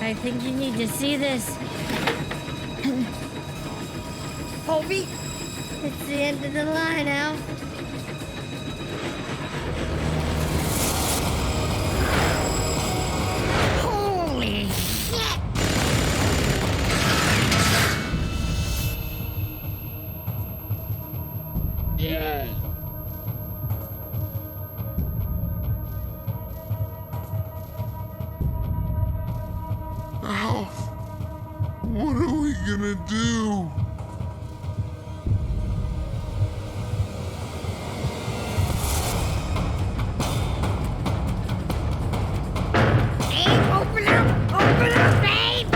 I think you need to see this. Colby? It's the end of the line, Al. Holy shit! Yeah. Al, what are we gonna do? Babe, open up! Open up, babe!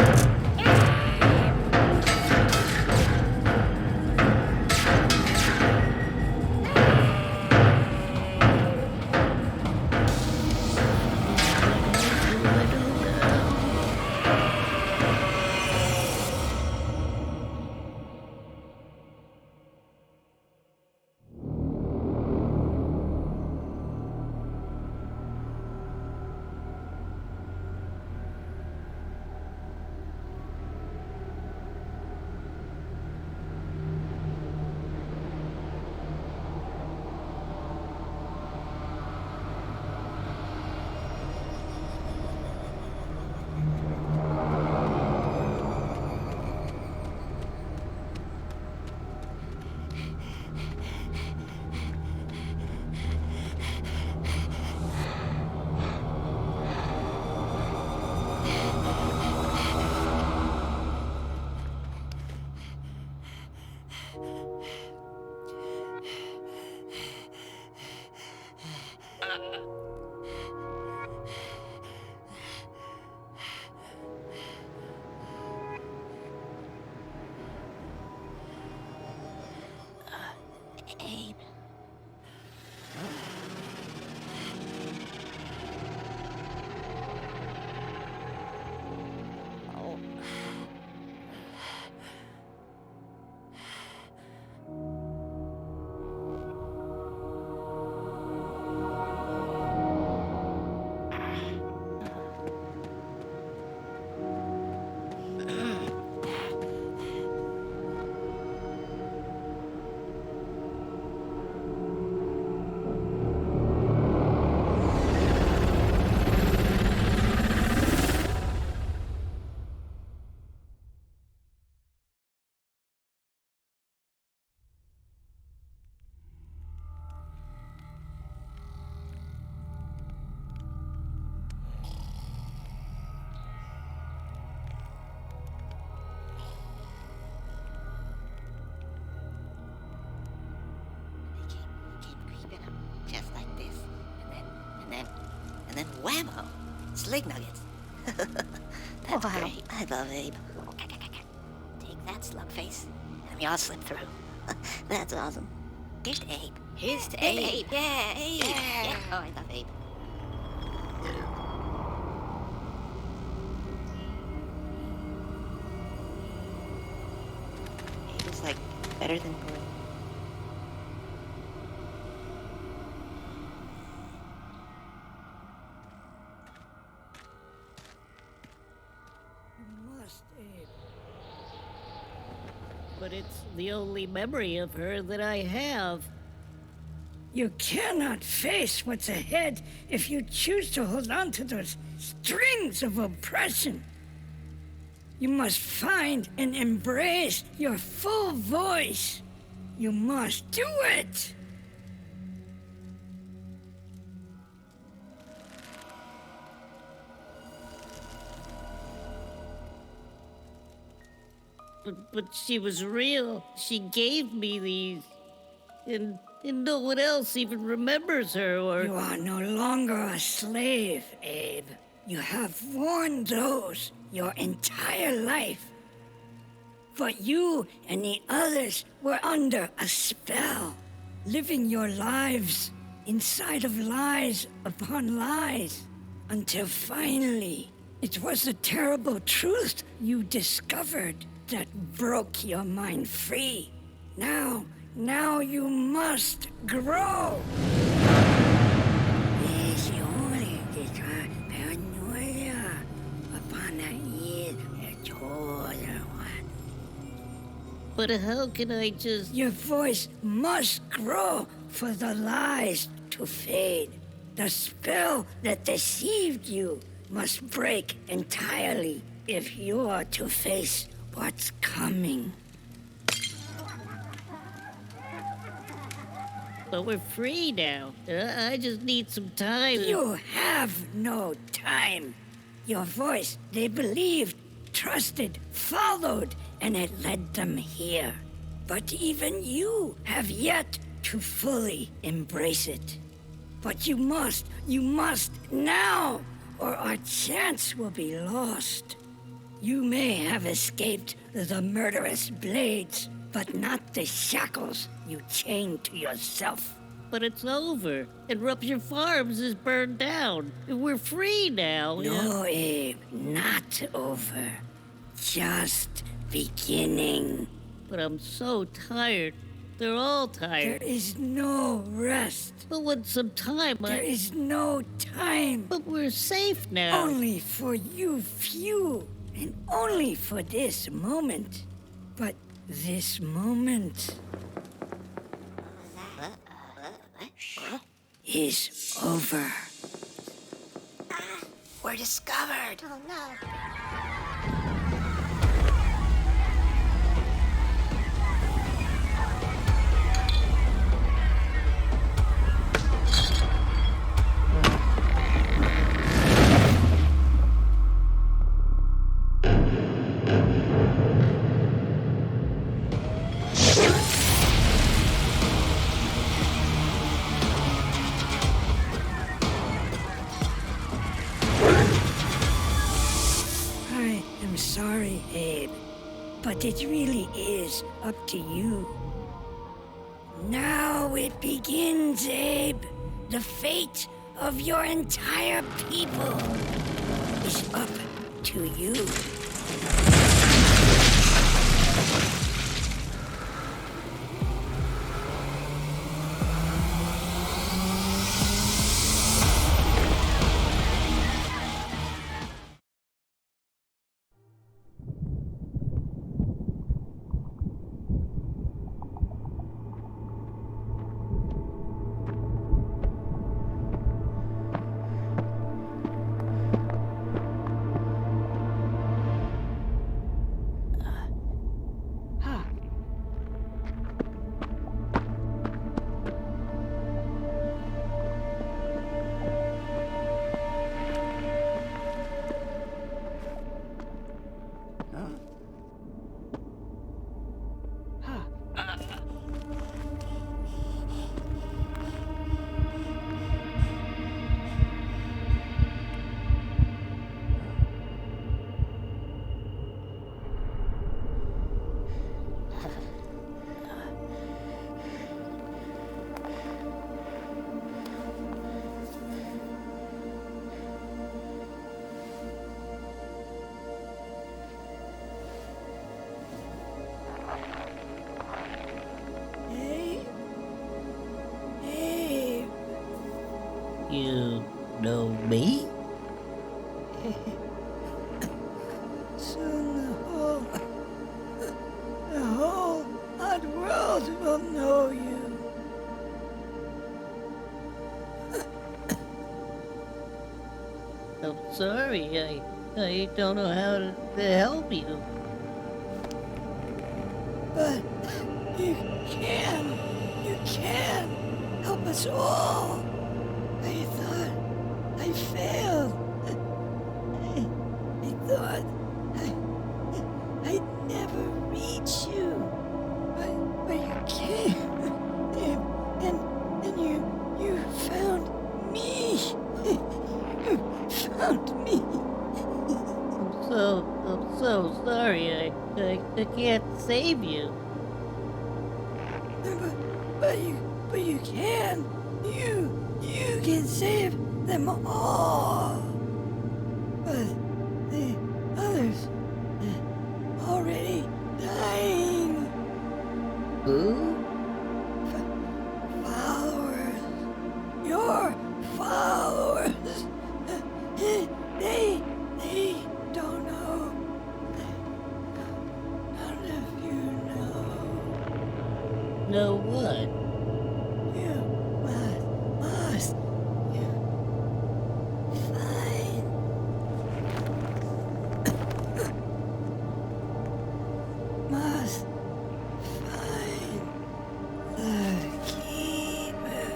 Slig nuggets. That's great. I love Abe. Take that, Slugface. And we all slip through. That's awesome. Here's to Abe. Here's to Abe. Yeah, Abe. Yeah. Oh, I love Abe. Abe is like better than Brew. But it's the only memory of her that I have. You cannot face what's ahead if you choose to hold on to those strings of oppression. You must find and embrace your full voice. You must do it. But she was real. She gave me these. And no one else even remembers her or... You are no longer a slave, Abe. You have worn those your entire life. But you and the others were under a spell, living your lives inside of lies upon lies, until finally it was the terrible truth you discovered that broke your mind free. Now you must grow. But how can I just... Your voice must grow for the lies to fade. The spell that deceived you must break entirely if you are to face what's coming. But we're free now. I just need some time. You have no time. Your voice, they believed, trusted, followed, and it led them here. But even you have yet to fully embrace it. But you must now, or our chance will be lost. You may have escaped the murderous blades, but not the shackles you chained to yourself. But it's over, and Rupture Farms is burned down. We're free now. No, Abe, not over. Just beginning. But I'm so tired. They're all tired. There is no rest. But with some time, There is no time. But we're safe now. Only for you few, and only for this moment. But this moment is over. We're discovered. Oh, no. Sorry, Abe, but it really is up to you. Now it begins, Abe. The fate of your entire people is up to you. Soon the whole Oddworld will know you. I'm sorry, I don't know how to help you. But you can help us all. I thought I failed. I thought I'd never reach you. But you came. And you found me. You found me. I'm so sorry. I can't save you. But you can. You can save them all. But the others already dying. Who? Followers. Your followers. They don't know. None of you know. Know what? You must find. Must find the keeper.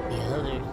The others.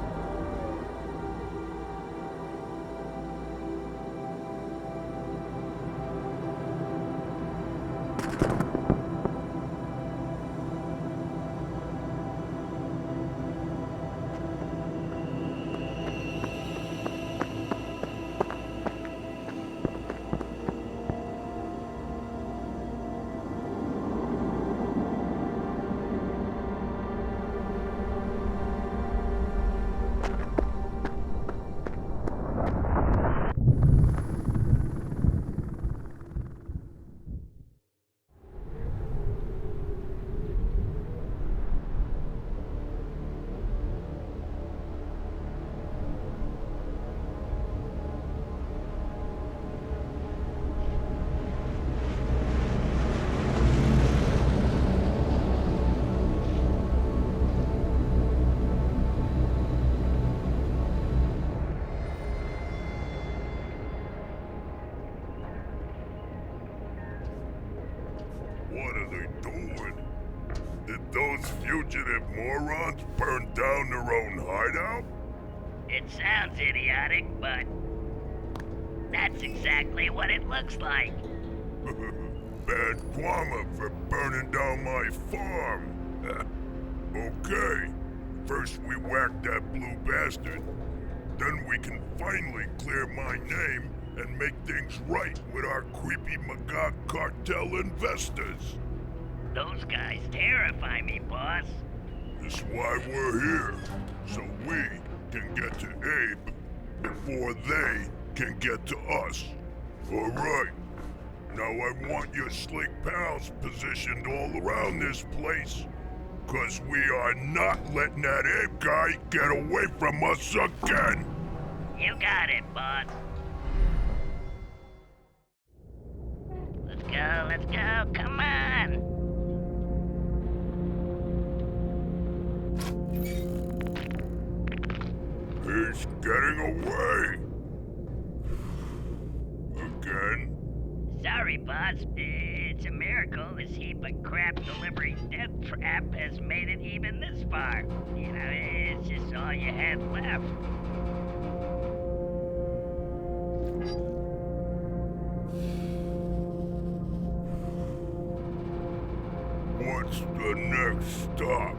What are they doing? Did those fugitive morons burn down their own hideout? It sounds idiotic, but that's exactly what it looks like. Bad karma for burning down my farm. Okay, first we whack that blue bastard. Then we can finally clear my name and make things right with our creepy Magog cartel investors. Those guys terrify me, boss. That's why we're here, so we can get to Abe before they can get to us. All right. Now I want your slick pals positioned all around this place, 'cause we are not letting that Abe guy get away from us again. You got it, boss. Let's go, come on! He's getting away. Again? Sorry, boss. It's a miracle this heap of crap delivery death trap has made it even this far. You know, it's just all you had left. what's the next stop?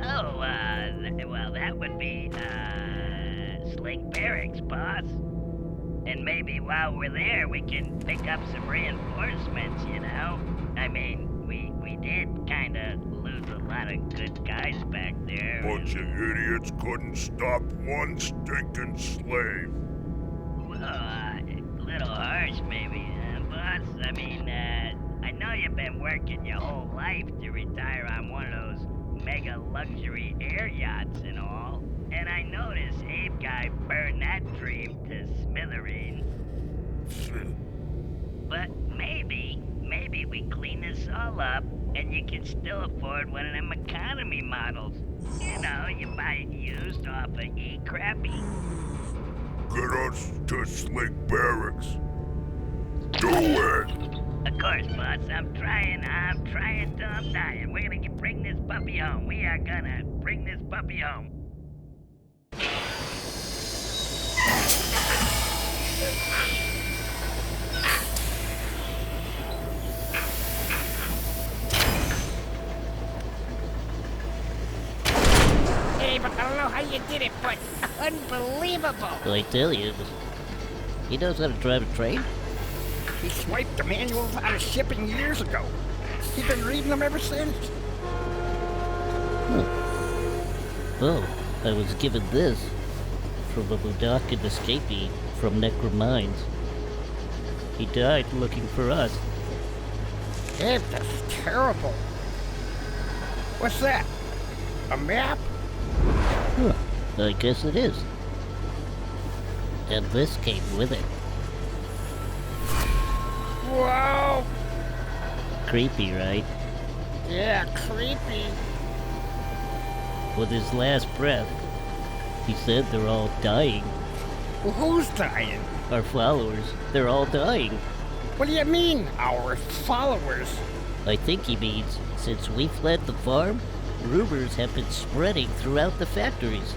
Oh, well, that would be, Slig Barracks, boss. And maybe while we're there, we can pick up some reinforcements, you know? I mean, we did kinda lose a lot of good guys back there. Bunch of idiots couldn't stop one stinking slave. Well, a little harsh, maybe, boss. I mean, I know you've been working your whole life to retire on one of those mega luxury air yachts and all. And I noticed Abe guy burned that dream to smithereens. But maybe we clean this all up and you can still afford one of them economy models. You know, you buy it used off of E-Crappy. Get us to Slig Barracks. Do it! Of course, boss. I'm trying till I'm dying. We're gonna bring this puppy home. We are gonna bring this puppy home. Hey, but I don't know how you did it, but unbelievable! I tell you, he knows how to drive a train. He swiped the manuals out of shipping years ago. He's been reading them ever since. Oh, I was given this from a Mullock escapee from Necrum Mines. He died looking for us. Hey, that's terrible. What's that? A map? Huh, I guess it is. And this came with it. Whoa! Creepy, right? Yeah, creepy. With his last breath, he said they're all dying. Well, who's dying? Our followers, they're all dying. What do you mean, our followers? I think he means, since we fled the farm, rumors have been spreading throughout the factories.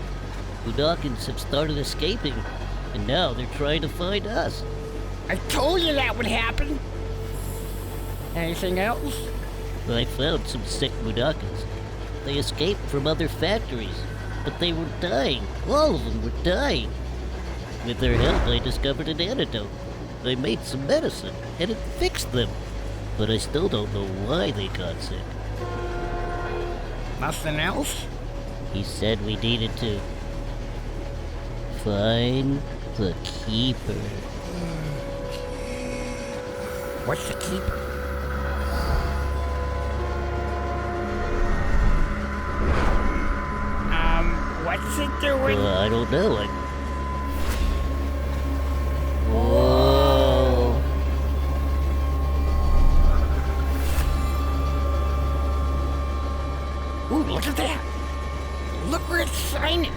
Mulockans have started escaping, and now they're trying to find us. I told you that would happen. Anything else? I found some sick Mulockans. They escaped from other factories, but they were dying. All of them were dying. With their help, I discovered an antidote. I made some medicine, and it fixed them. But I still don't know why they got sick. Nothing else? He said we needed to find the keeper. What's the keeper? What's it doing? I don't know. Whoa. Ooh, look at that! Look where it's shining!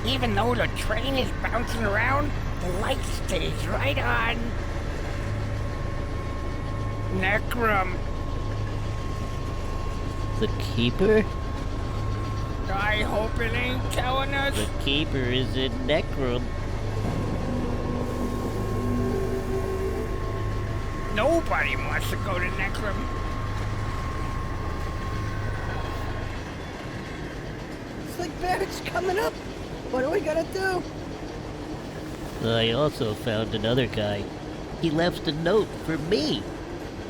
Even though the train is bouncing around, the light stays right on. Necrum. The keeper? I hope it ain't telling us. The keeper is in Necrum. Nobody wants to go to Necrum. Slig Barracks coming up. What are we gonna do? I also found another guy. He left a note for me.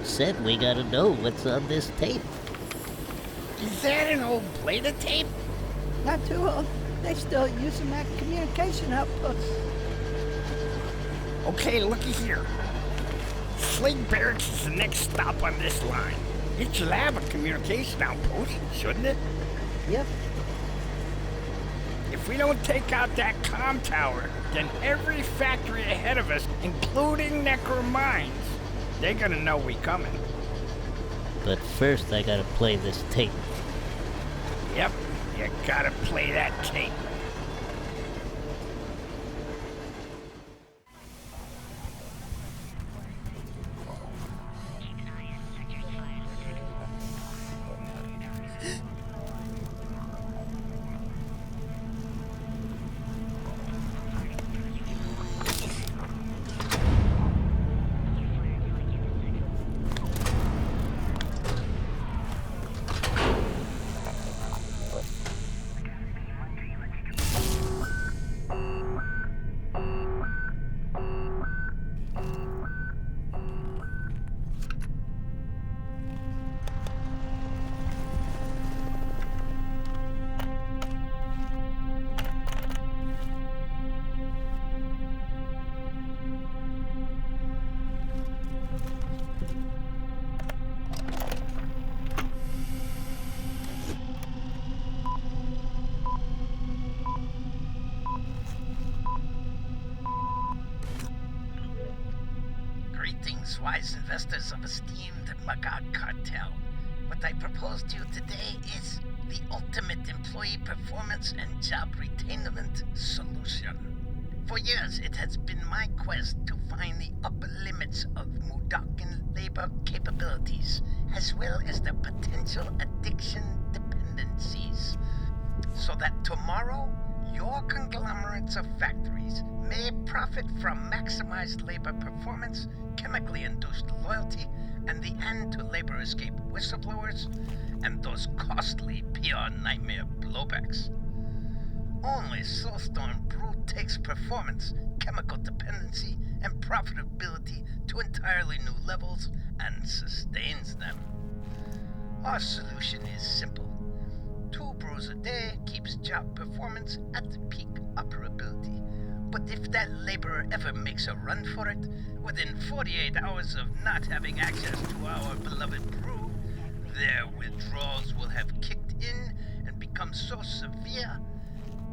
Said we gotta know what's on this tape. Is that an old plate of tape? Not too old. They still using that communication outpost. Okay, looky here. Slig Barracks is the next stop on this line. It should have a communication outpost, shouldn't it? Yep. If we don't take out that comm tower, then every factory ahead of us, including Necrum Mines, they're gonna know we coming. But first I gotta play this tape. Yep, you gotta play that tape. wise investors of esteemed Mullock cartel. What I propose to you today is the ultimate employee performance and job retainment solution. For years, it has been my quest to find the upper limits of Mullocan labor capabilities, as well as their potential addiction dependencies, so that tomorrow, your conglomerates of factories may profit from maximized labor performance, chemically induced loyalty, and the end to labor escape whistleblowers, and those costly PR nightmare blowbacks. Only Soulstorm Brew takes performance, chemical dependency, and profitability to entirely new levels and sustains them. Our solution is simple. 2 brews a day keeps job performance at peak operability. But if that laborer ever makes a run for it, within 48 hours of not having access to our beloved brew, their withdrawals will have kicked in and become so severe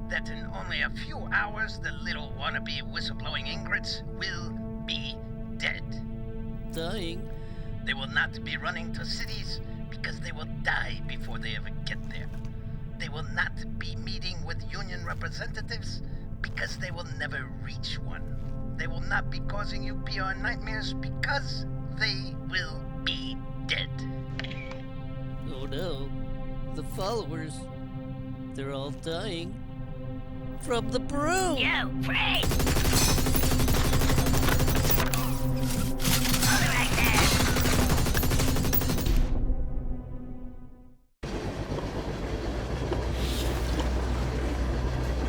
that in only a few hours the little wannabe whistleblowing ingrates will be dead. Dying? They will not be running to cities because they will die before they ever get there. They will not be meeting with union representatives because they will never reach one. They will not be causing you PR nightmares because they will be dead. Oh no. The followers, they're all dying from the brew. You freak! Hold it right there.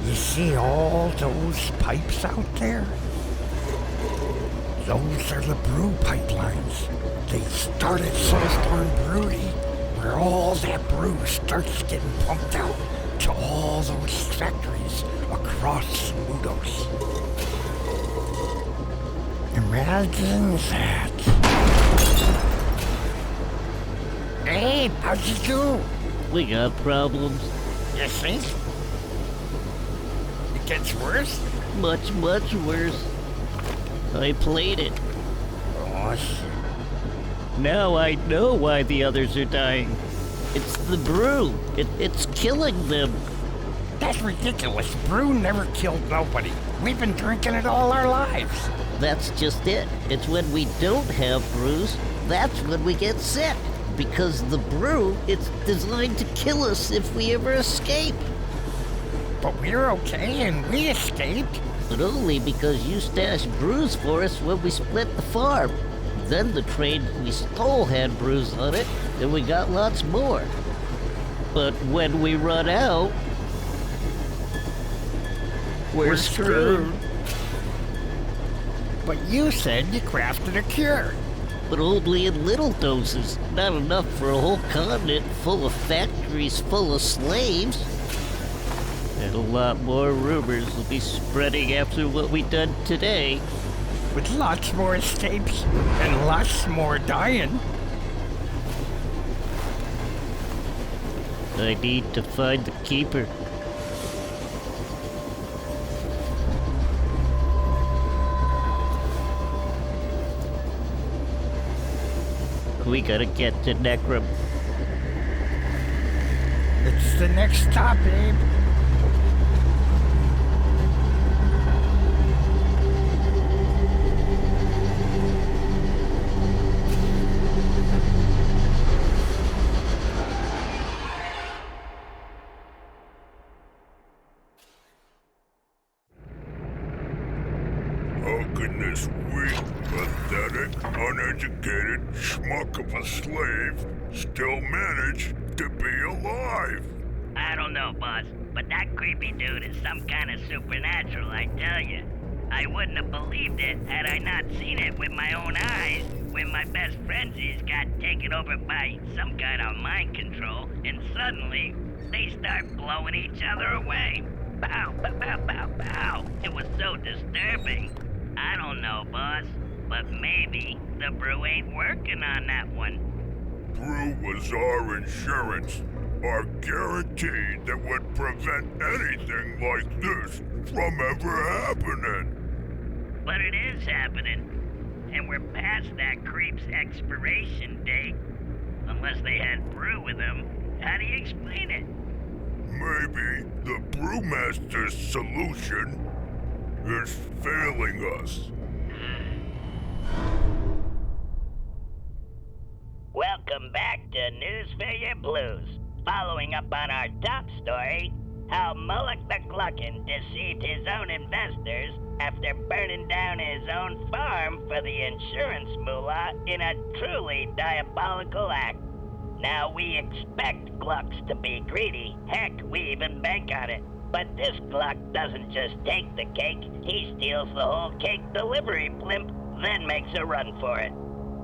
You see all those pipes out there? Those are the brew pipelines. They started Soulstorm Brewery, where all that brew starts getting pumped out to all those factories across Mudos. Imagine that. Hey, how'd you do? We got problems. You think? It gets worse? Much, much worse. I played it. Oh, shit. Now I know why the others are dying. It's the brew. It's killing them. That's ridiculous. Brew never killed nobody. We've been drinking it all our lives. That's just it. It's when we don't have brews, that's when we get sick. Because the brew, it's designed to kill us if we ever escape. But we're okay and we escaped. But only because you stashed brews for us when we split the farm. Then the train we stole had brews on it, and we got lots more. But when we run out, we're screwed. But you said you crafted a cure. But only in little doses, not enough for a whole continent full of factories full of slaves. And a lot more rumors will be spreading after what we done today. With lots more escapes and lots more dying. I need to find the keeper. We gotta get to Necrum. It's the next stop, Abe. How can this weak, pathetic, uneducated schmuck of a slave still manage to be alive? I don't know, boss, but that creepy dude is some kind of supernatural, I tell you. I wouldn't have believed it had I not seen it with my own eyes when my best frenzies got taken over by some kind of mind control, and suddenly they start blowing each other away. Pow, pow, pow, pow, pow. It was so disturbing. I don't know, boss, but maybe the brew ain't working on that one. Brew was our insurance, our guarantee that would prevent anything like this from ever happening. But it is happening. and we're past that creep's expiration date. Unless they had Brew with them. How do you explain it? Maybe the BrewMaster's solution is failing us. Welcome back to News for Your Blues. Following up on our top story, how Mullock the Gluckin deceived his own investors after burning down his own farm for the insurance moolah in a truly diabolical act. Now, we expect Glucks to be greedy. Heck, we even bank on it. But this Gluck doesn't just take the cake, he steals the whole cake delivery blimp, then makes a run for it.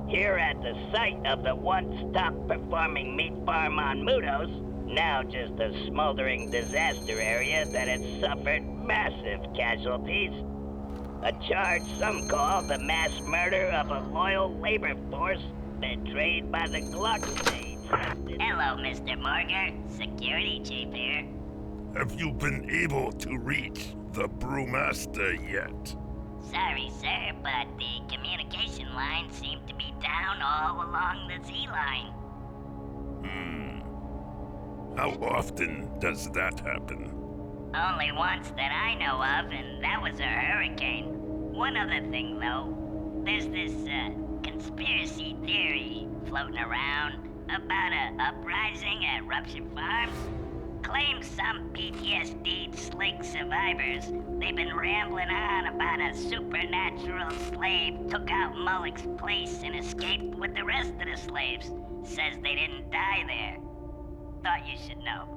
Here at the site of the once top-performing meat farm on Mudos, now just a smoldering disaster area that had suffered massive casualties. A charge some call the mass murder of a loyal labor force betrayed by the Gluck stage. Hello, Mr. Morguer. Security chief here. Have you been able to reach the BrewMaster yet? Sorry, sir, but the communication lines seem to be down all along the Z-line. How often does that happen? Only once that I know of, and that was a hurricane. One other thing, though. There's this, conspiracy theory floating around about a uprising at Rupture Farms. Claims some PTSD Slig survivors. They've been rambling on about a supernatural slave took out Mullock's place and escaped with the rest of the slaves. Says they didn't die there. Thought you should know.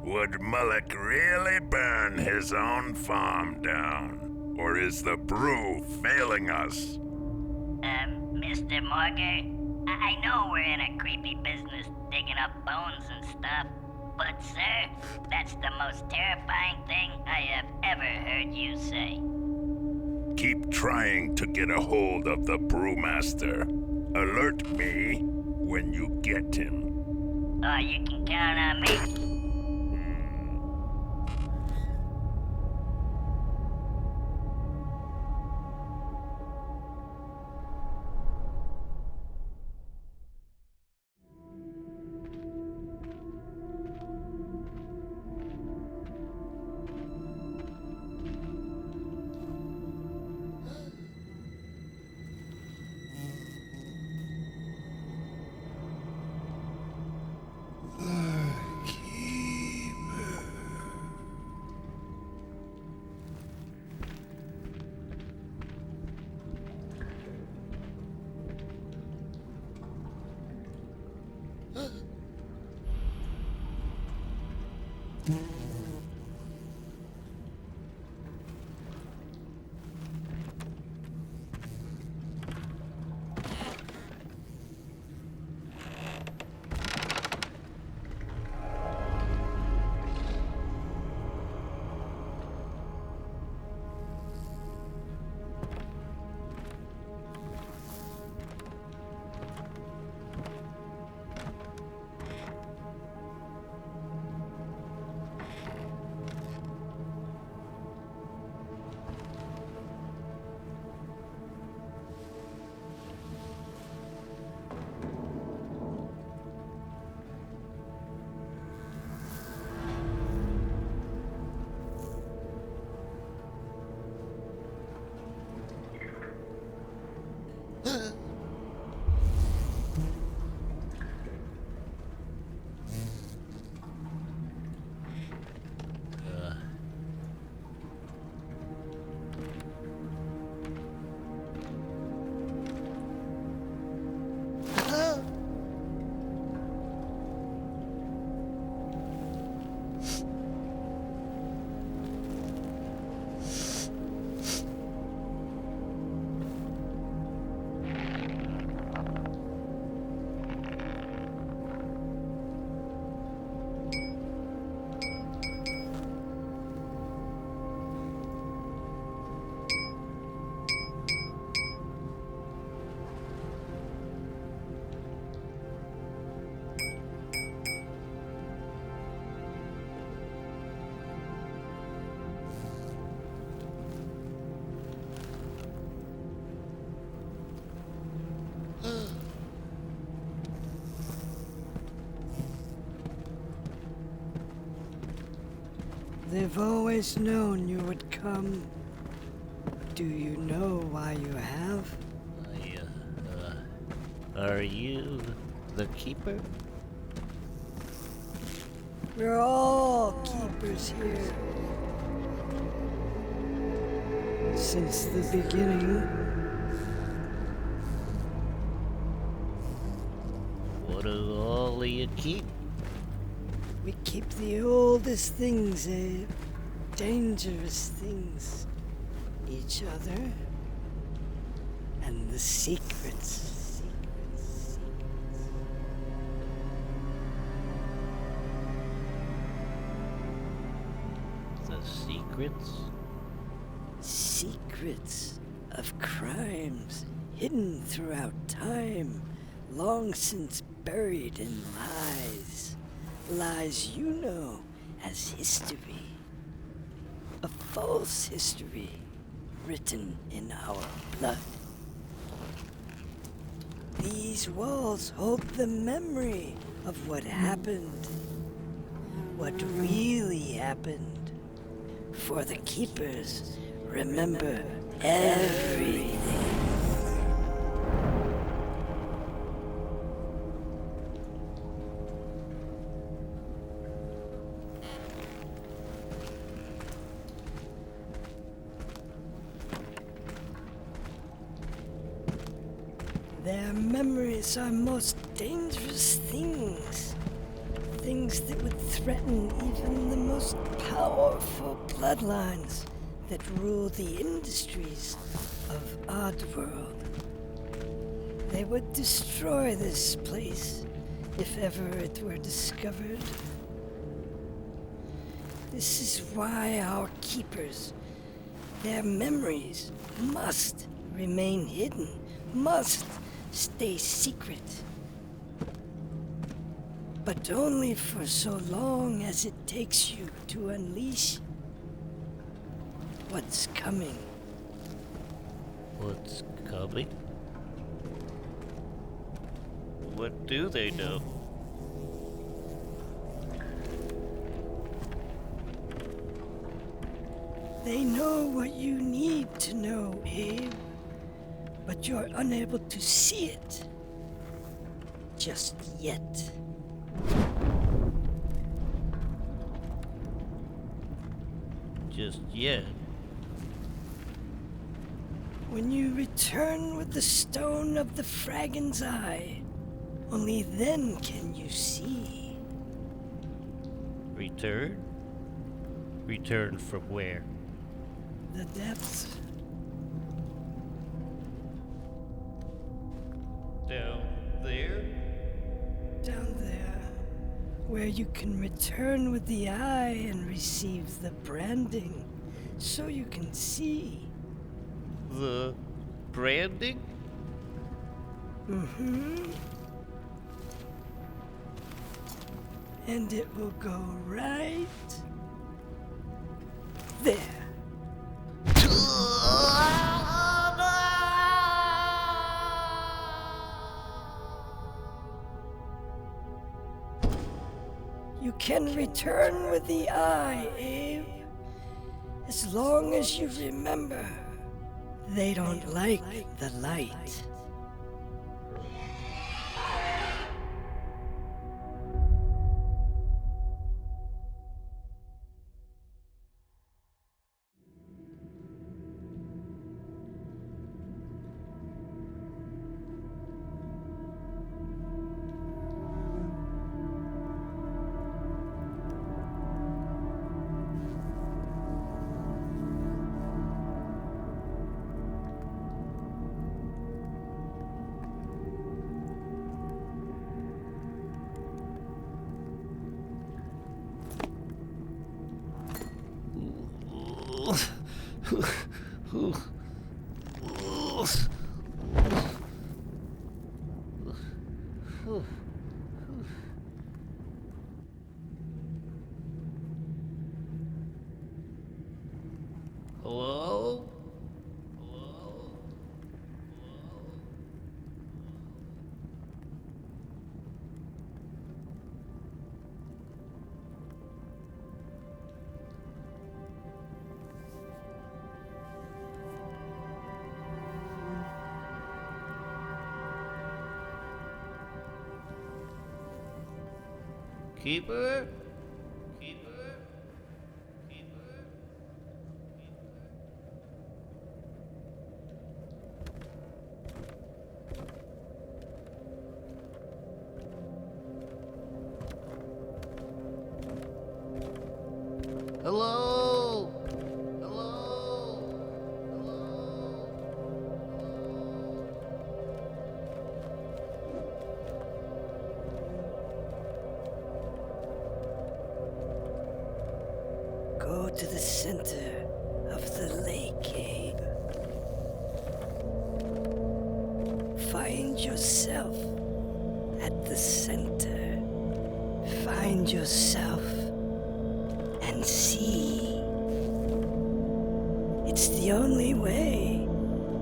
Would Mullock really burn his own farm down? Or is the brew failing us? Mr. Morguer, I know we're in a creepy business digging up bones and stuff, but sir, that's the most terrifying thing I have ever heard you say. Keep trying to get a hold of the BrewMaster. Alert me when you get him. Oh, you can count on me. They've always known you would come. Do you know why you have? Are you the keeper? We're all keepers here. Since the beginning. What do all of you keep? We keep the oldest things, Abe. Dangerous things. Each other. And the secrets. The secrets? Secrets of crimes hidden throughout time, long since buried in lies. Lies you know as history. A false history written in our blood. These walls hold the memory of what happened. What really happened. For the keepers remember everything. Their memories are most dangerous things. Things that would threaten even the most powerful bloodlines that rule the industries of Oddworld. They would destroy this place if ever it were discovered. This is why our keepers, their memories must remain hidden, must stay secret. But only for so long as it takes you to unleash what's coming. What's coming? What do they know? They know what you need to know, Abe. But you're unable to see it. Just yet. Just yet. When you return with the stone of the Fragon's Eye, only then can you see. Return? Return from where? The depths. Down there? Down there, where you can return with the eye and receive the branding, so you can see. The branding? Mm-hmm. And it will go right there. You can return with the eye, Abe. As long as you remember, they don't like the light. Hello? Keeper? Hello? Go to the center of the lake, Abe. Find yourself at the center. Find yourself and see. It's the only way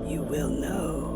you will know.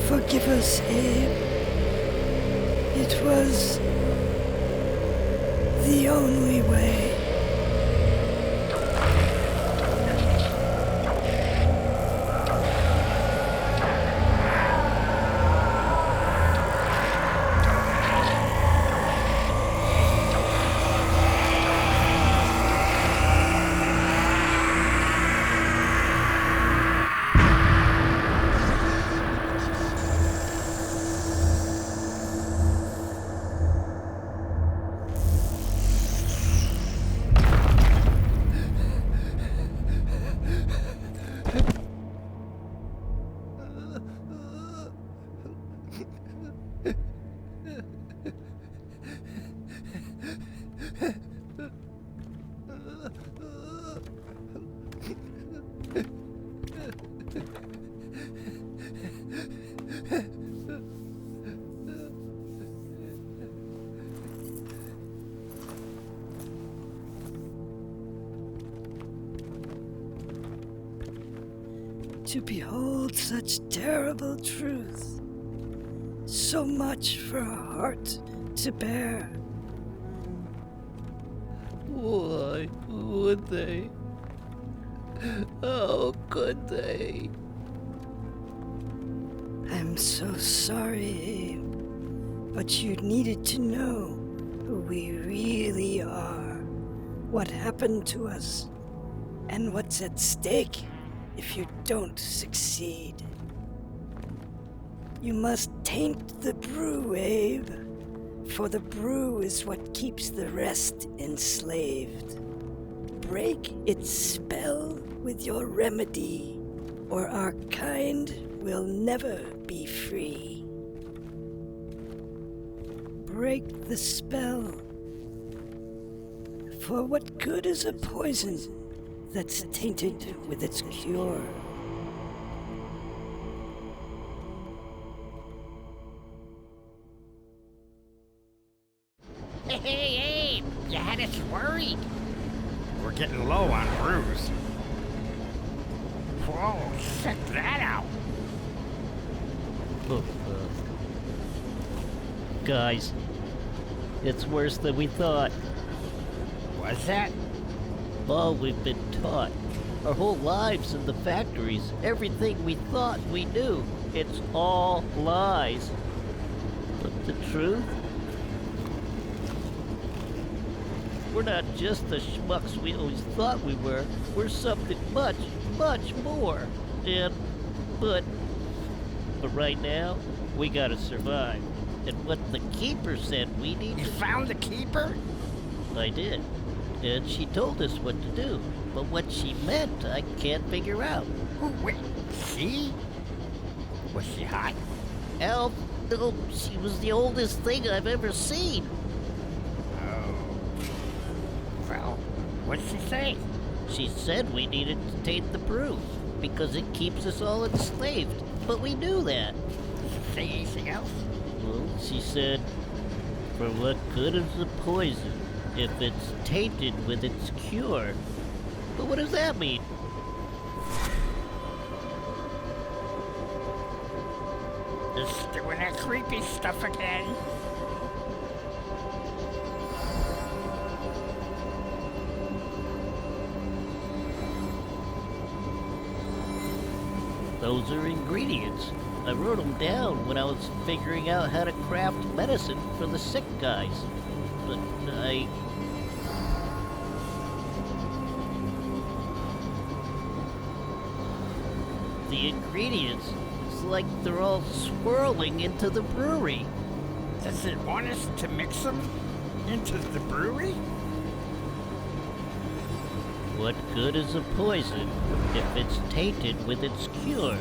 Forgive us, Abe. It was the only way. To behold such terrible truth, so much for a heart to bear. Why would they? How could they? I'm so sorry, Abe, but you needed to know who we really are, what happened to us, and what's at stake if you don't succeed. You must taint the brew, Abe, for the brew is what keeps the rest enslaved. Break its spell with your remedy, or our kind will never be free. Break the spell, for what good is a poison that's tainted with its cure? Hey, Abe, you had us worried. We're getting low on brews. Whoa, check that out. Look, guys. It's worse than we thought. What's that? All we've been taught. Our whole lives in the factories. Everything we thought we knew. It's all lies. But the truth? We're not just the schmucks we always thought we were. We're something much, much more. But right now, we gotta survive. And what the Keeper said we need You to... found the keeper? I did. And she told us what to do. But what she meant, I can't figure out. Oh, wait, she? Was she hot? Hell, no, she was the oldest thing I've ever seen. Oh. Well, what'd she say? She said we needed to taint the brew, because it keeps us all enslaved. But we knew that. Did she say anything else? Well, she said, for what good is the poison if it's tainted with its cure? But what does that mean? Just doing that creepy stuff again. Those are ingredients. I wrote them down when I was figuring out how to craft medicine for the sick guys. But the ingredients, it's like they're all swirling into the brewery. Does it want us to mix them into the brewery? What good is a poison if it's tainted with its cure?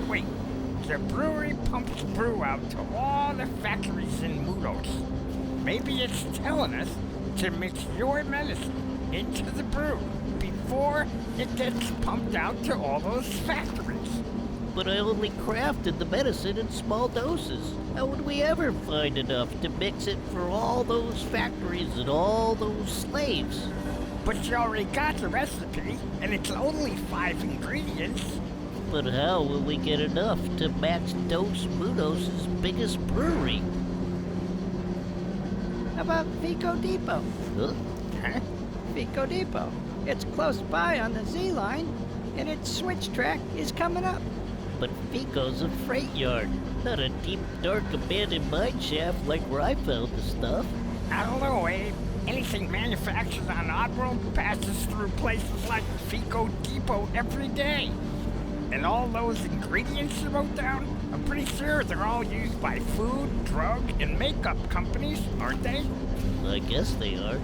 Wait, the brewery pumps brew out to all the factories in Mullock. Maybe it's telling us to mix your medicine into the brew before it gets pumped out to all those factories. But I only crafted the medicine in small doses. How would we ever find enough to mix it for all those factories and all those slaves? But you already got the recipe, and it's only 5 ingredients. But how will we get enough to match Dos Munos's biggest brewery? How about FeeCoDepot? Huh? Huh? FeeCoDepot. It's close by on the Z line, and its switch track is coming up. But FeeCo's a freight yard, not a deep, dark, abandoned mine shaft like where I found the stuff. I don't know, Abe. Anything manufactured on Oddworld passes through places like FeeCoDepot every day. And all those ingredients you wrote down, I'm pretty sure they're all used by food, drug, and makeup companies, aren't they? I guess they are.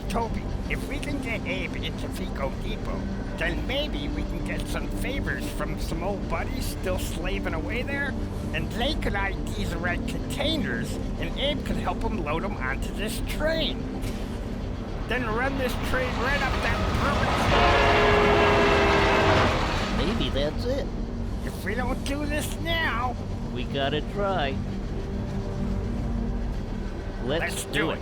Toby, if we can get Abe into FeeCoDepot, then maybe we can get some favors from some old buddies still slaving away there, and they could ID the right containers, and Abe could help them load them onto this train. Then run this train right up that permit. Maybe that's it. If we don't do this now, We gotta try. Let's do it.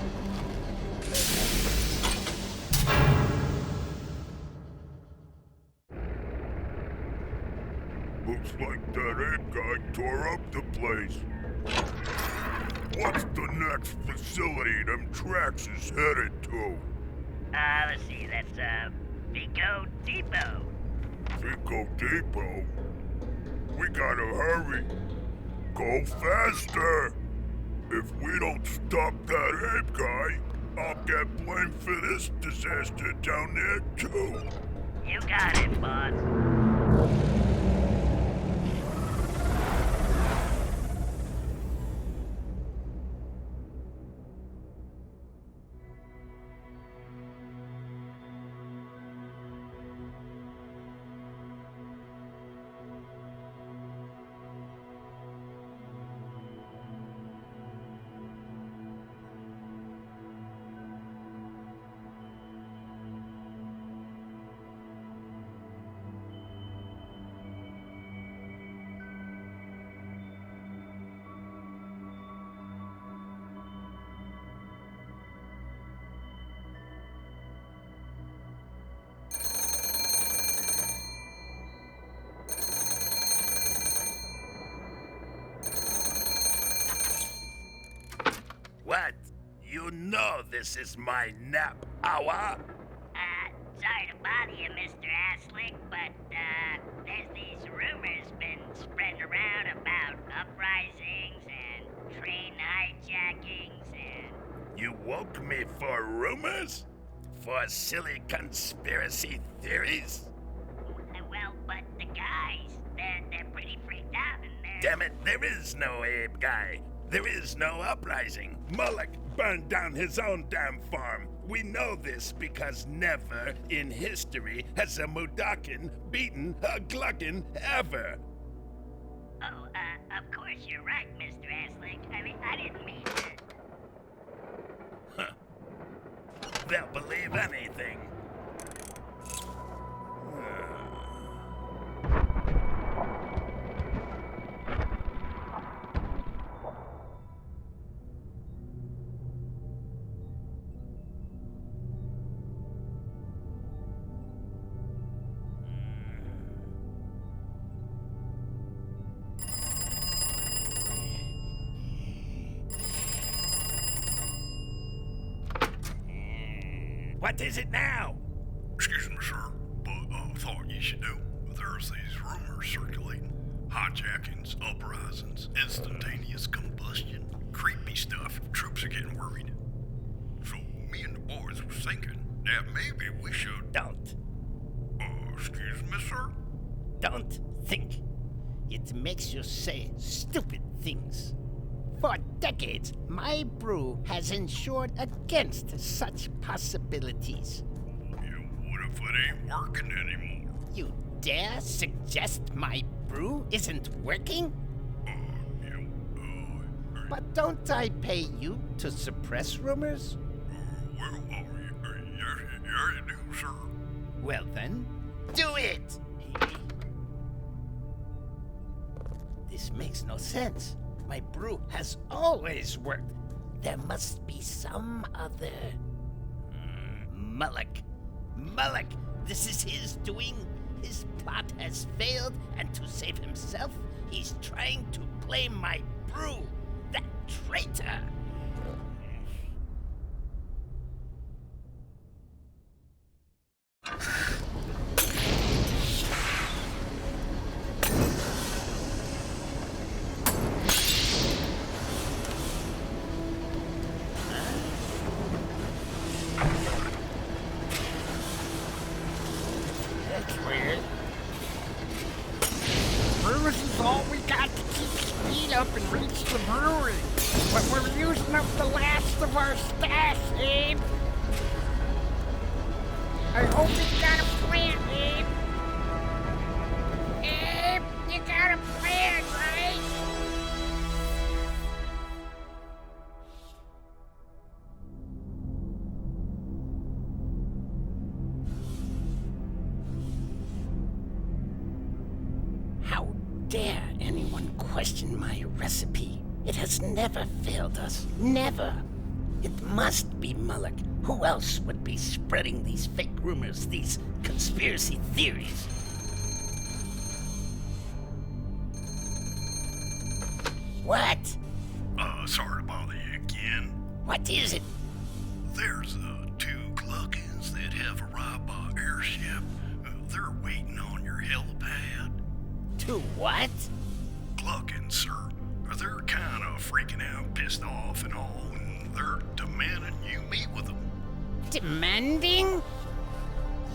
Looks like that ape guy tore up the place. What's the next facility them tracks is headed to? Let's see, that's, FeeCoDepot. FeeCoDepot? We gotta hurry. Go faster! If we don't stop that ape guy, I'll get blamed for this disaster down there too. You got it, boss. know this is my nap hour. Sorry to bother you, Mr. Aslik, but, there's these rumors been spreading around about uprisings and train hijackings and... You woke me for rumors? For silly conspiracy theories? Well, but the guys, they're pretty freaked out and they're... Damn it, there is no Abe guy. There is no uprising. Mullock burned down his own damn farm. We know this because never in history has a Mudakin beaten a Gluggin ever. Oh, of course you're right, Mr. Aslik. I mean, I didn't mean to... Huh. They'll believe anything. What is it now? Excuse me, sir, but I thought you should know. There's these rumors circulating. Hijackings, uprisings, instantaneous combustion, creepy stuff. Troops are getting worried. So me and the boys was thinking that maybe we should... Don't. Excuse me, sir? Don't think. It makes you say stupid things. For decades, my brew has ensured against such possibilities. Yeah, what if it ain't working anymore? You dare suggest my brew isn't working? But don't I pay you to suppress rumors? Well, yeah, you do, sir. Well then, do it! This makes no sense. My brew has always worked. There must be some other... Mullock. Mullock! This is his doing. His plot has failed, and to save himself, he's trying to blame my brew. That traitor! Up and reach the brewery, but we're using up the last of our stash, Abe. I hope you got a plan, Abe. Abe, you got a plan, right? How dare anyone question my recipe? It has never failed us. Never. It must be Mullock. Who else would be spreading these fake rumors, these conspiracy theories? What? Sorry to bother you again. What is it? There's, 2 Gluggins that have arrived by airship. They're waiting on your helipad. 2 what? Gluggins, sir. They're kind of freaking out, pissed off and all, and they're demanding you meet with them. Demanding?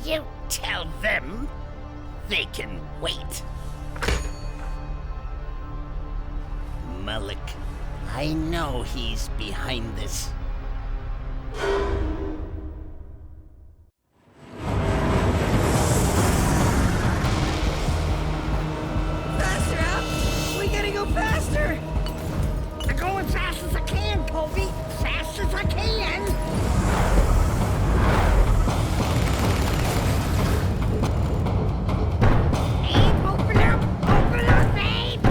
You tell them they can wait. Mullock, I know he's behind this. Faster, Al! We gotta go faster! I'm going fast as I can, Colby. Fast as I can. Abe, open up! Open up, Abe!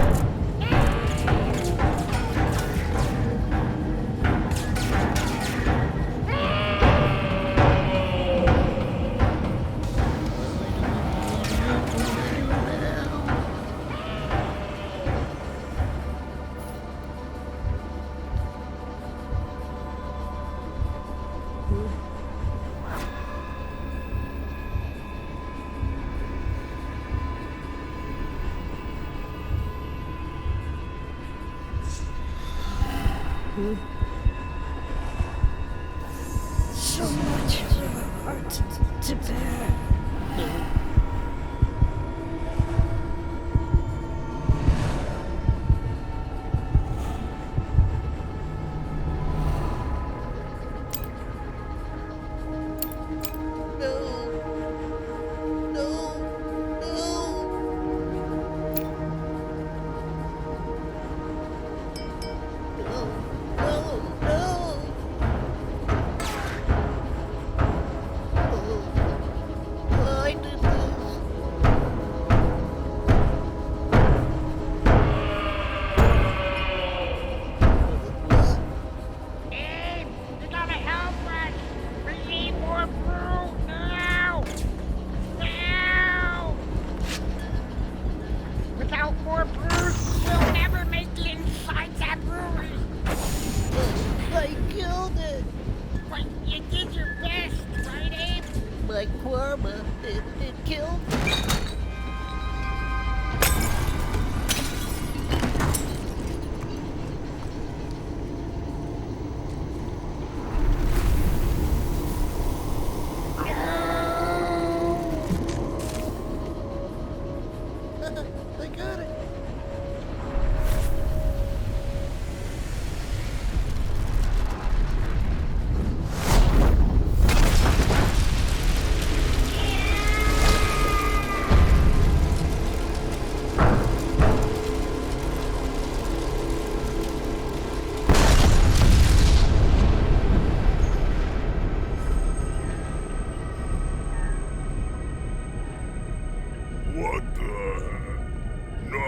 What the heck? No,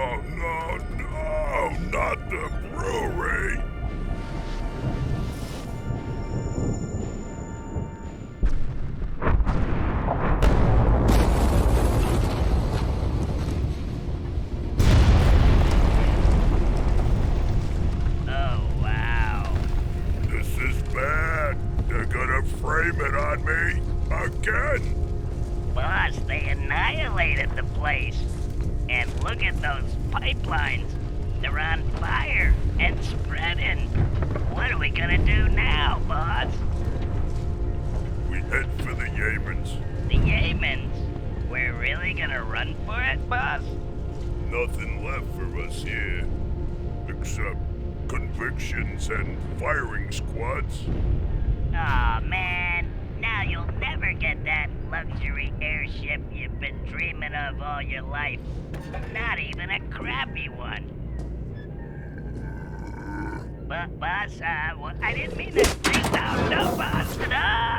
not the brewery! Oh, wow. This is bad. They're gonna frame it on me again. Boss, they annihilated the place. And look at those pipelines. They're on fire and spreading. What are we gonna do now, boss? We head for the Yemens. The Yemens? We're really gonna run for it, boss? Nothing left for us here. Except convictions and firing squads. Aw, man. Now you'll never get that luxury airship you've been dreaming of all your life. Not even a crappy one. But, boss, I didn't mean to freak out. No, boss. No!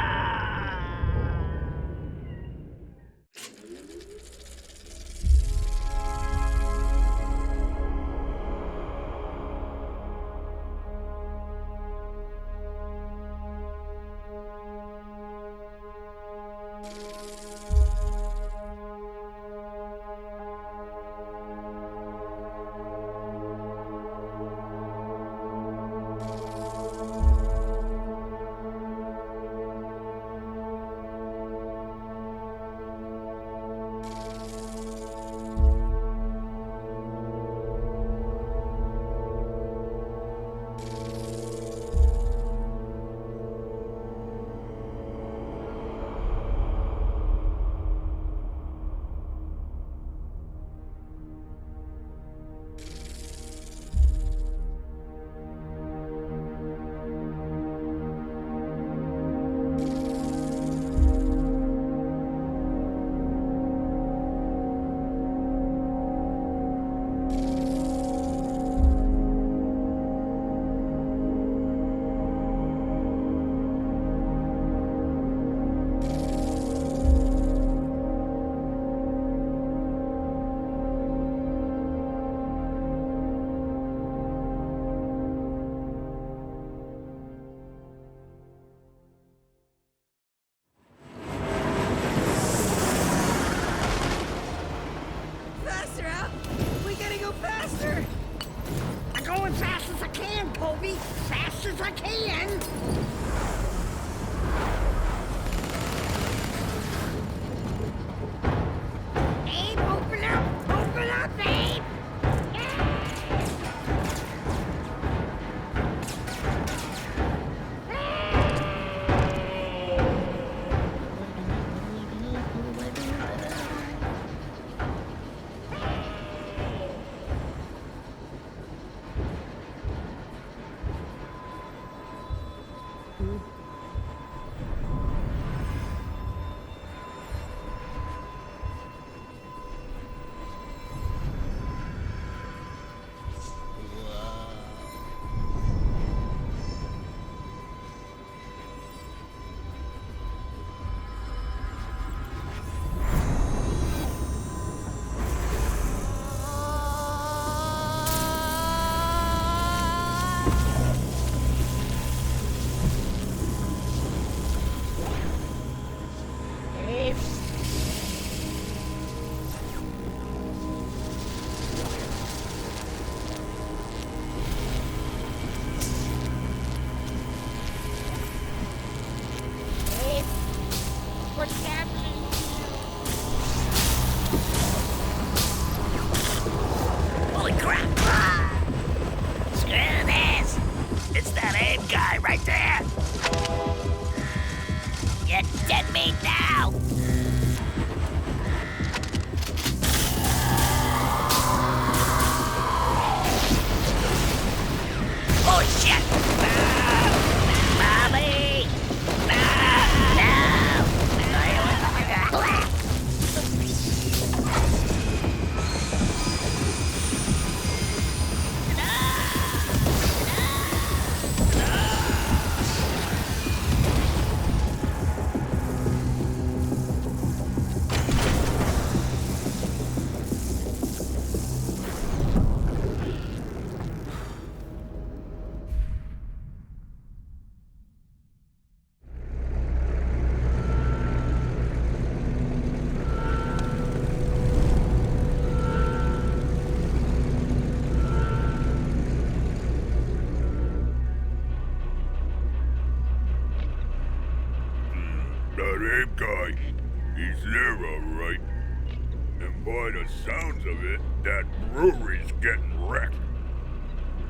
By the sounds of it, that brewery's getting wrecked.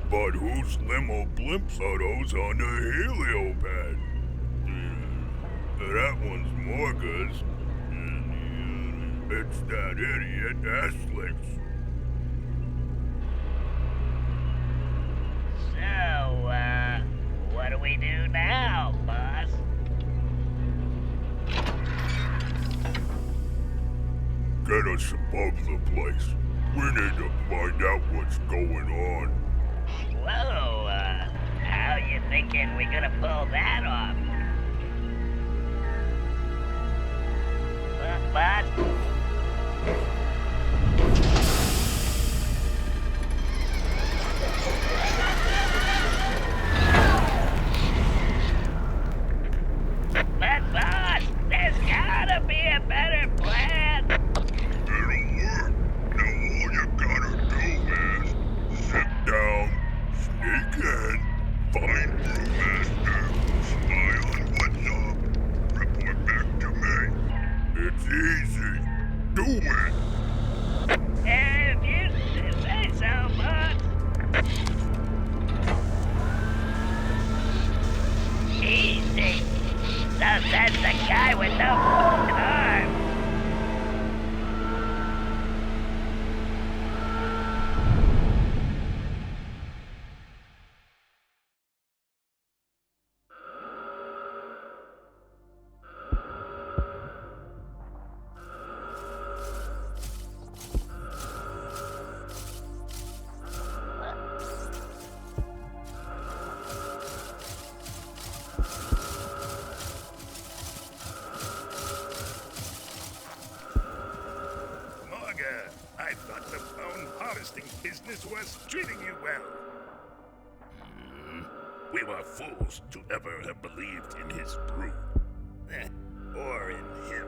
But whose limo blimps are those on the heliopad? That one's Morguer's. It's that idiot Aslik's. So, what do we do now, boss? Get us above the place. We need to find out what's going on. Whoa, how you thinking we gonna pull that off? Boss? But boss, there's gotta be a better plan. It'll work. Now all you gotta do is sit down, sneak in, find BrewMaster, spy on what's up, report back to me. It's easy. Do it. If you say so, boss. Easy. So says the guy with no arm. I thought the bone harvesting business was treating you well. We were fools to ever have believed in his brew. Or in him.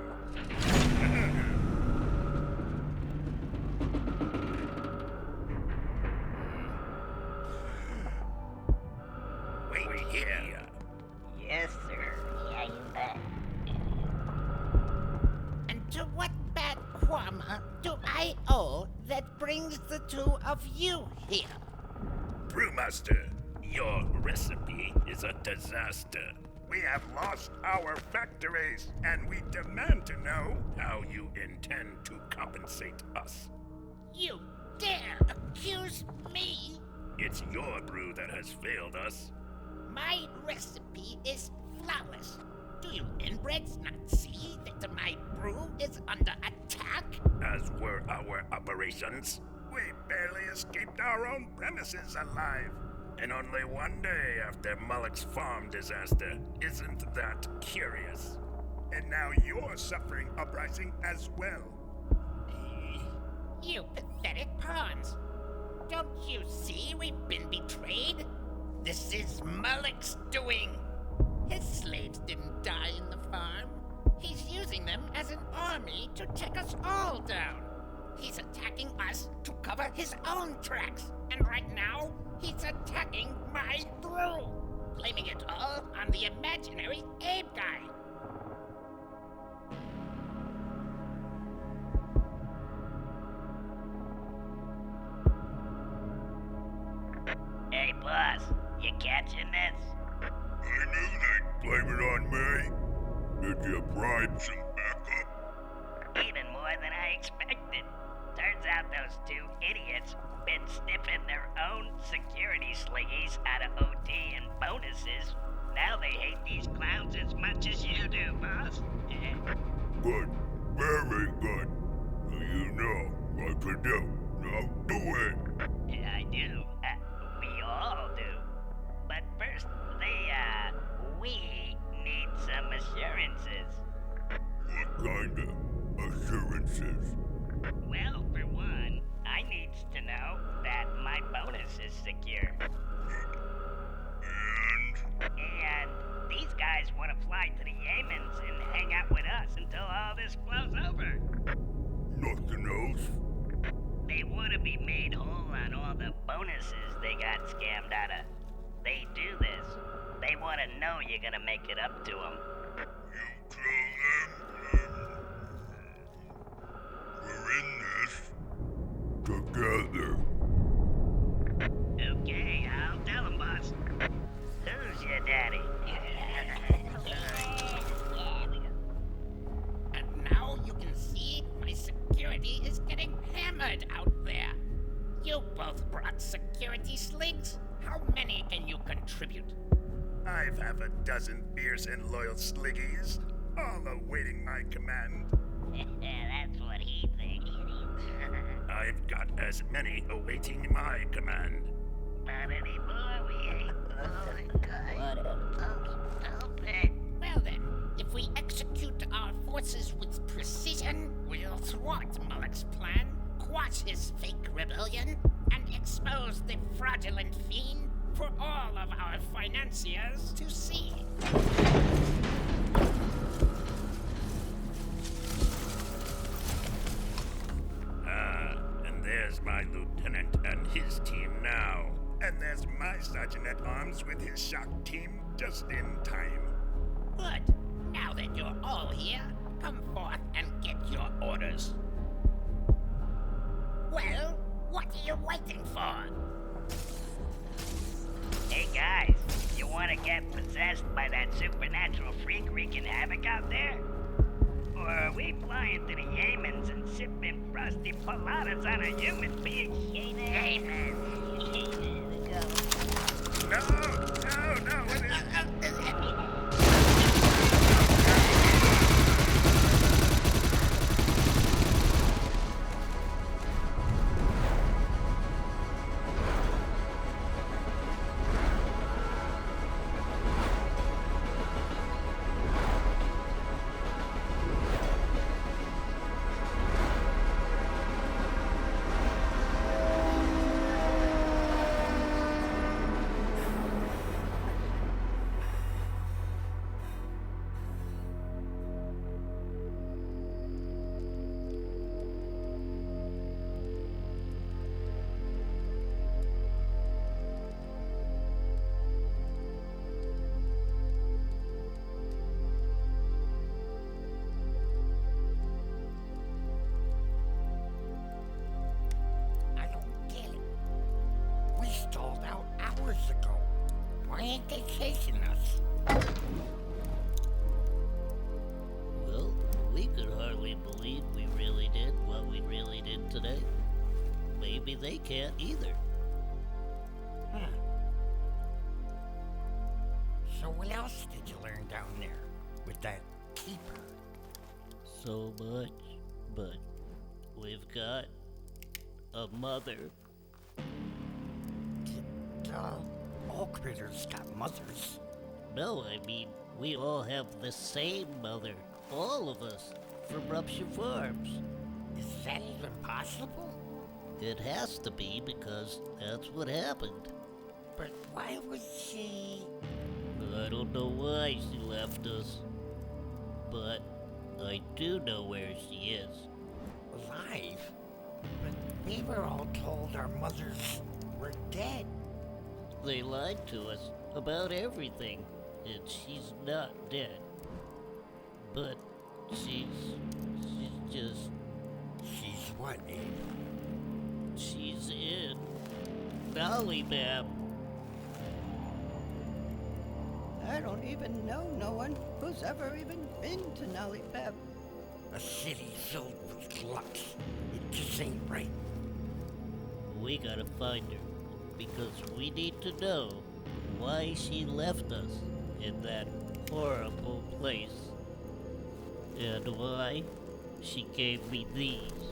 Wait here. Yes, sir. Yeah, you bet. And to what bad karma do I owe that brings the two of you here? BrewMaster, your recipe is a disaster. We have lost our factories, and we demand to know how you intend to compensate us. You dare accuse me? It's your brew that has failed us. My recipe is flawless. Do you inbreds not see that my brew is under attack? As were our operations. We barely escaped our own premises alive. And only one day after Mullock's farm disaster. Isn't that curious? And now you're suffering uprising as well. You pathetic pawns. Don't you see we've been betrayed? This is Mullock's doing. His slaves didn't die in the farm. He's using them as an army to take us all down. He's attacking us to cover his own tracks. And right now, he's attacking my brew, blaming it all on the imaginary Abe guy. Hey, boss, you catching this? I knew they'd blame it on me. Did you bribe some backup? Even more than I expected. Turns out those two idiots been sniffing their own security sliggies out of OT and bonuses. Now they hate these clowns as much as you do, boss. Good. Very good. You know what to do. Now do it. I do. We all do. But first, we need some assurances. What kind of assurances? Well, for one, I needs to know that my bonus is secure. And these guys want to fly to the Yemens and hang out with us until all this blows over. Nothing else? They want to be made whole on all the bonuses they got scammed out of. They do this. They want to know you're going to make it up to them. You tell them we're in there. together. Okay, I'll tell him, boss. Who's your daddy? And now you can see my security is getting hammered out there. You both brought security sligs. How many can you contribute? I've have a dozen fierce and loyal sliggies, all awaiting my command. That's what he thinks. I've got as many awaiting my command. Not anymore, we ain't. Well then, if we execute our forces with precision, we'll thwart Mullock's plan, quash his fake rebellion, and expose the fraudulent fiend for all of our financiers to see. And there's my lieutenant and his team now. And there's my sergeant-at-arms with his shock team just in time. Good. Now that you're all here, come forth and get your orders. Well, what are you waiting for? Hey guys, you wanna get possessed by that supernatural freak wreaking havoc out there? Or are we flying to the Yemens and sipping frosty poladas on a human being? Yemens. No! What is Stalled out hours ago. Why ain't they chasing us? Well, we could hardly believe we really did what we really did today. Maybe they can't either. So what else did you learn down there with that keeper? So much, but we've got a mother. All critters got mothers. No, I mean, we all have the same mother. All of us, from Rupture Farms. Is that even possible? It has to be, because that's what happened. But why would she... I don't know why she left us. But I do know where she is. Alive? But we were all told our mothers were dead. They lied to us about everything, and she's not dead. But she's just... She's what, Abe? She's in Lollipop. I don't even know no one who's ever even been to Lollipop. A city filled with lux. It just ain't right. We gotta find her, because we need to know why she left us in that horrible place. And why she gave me these.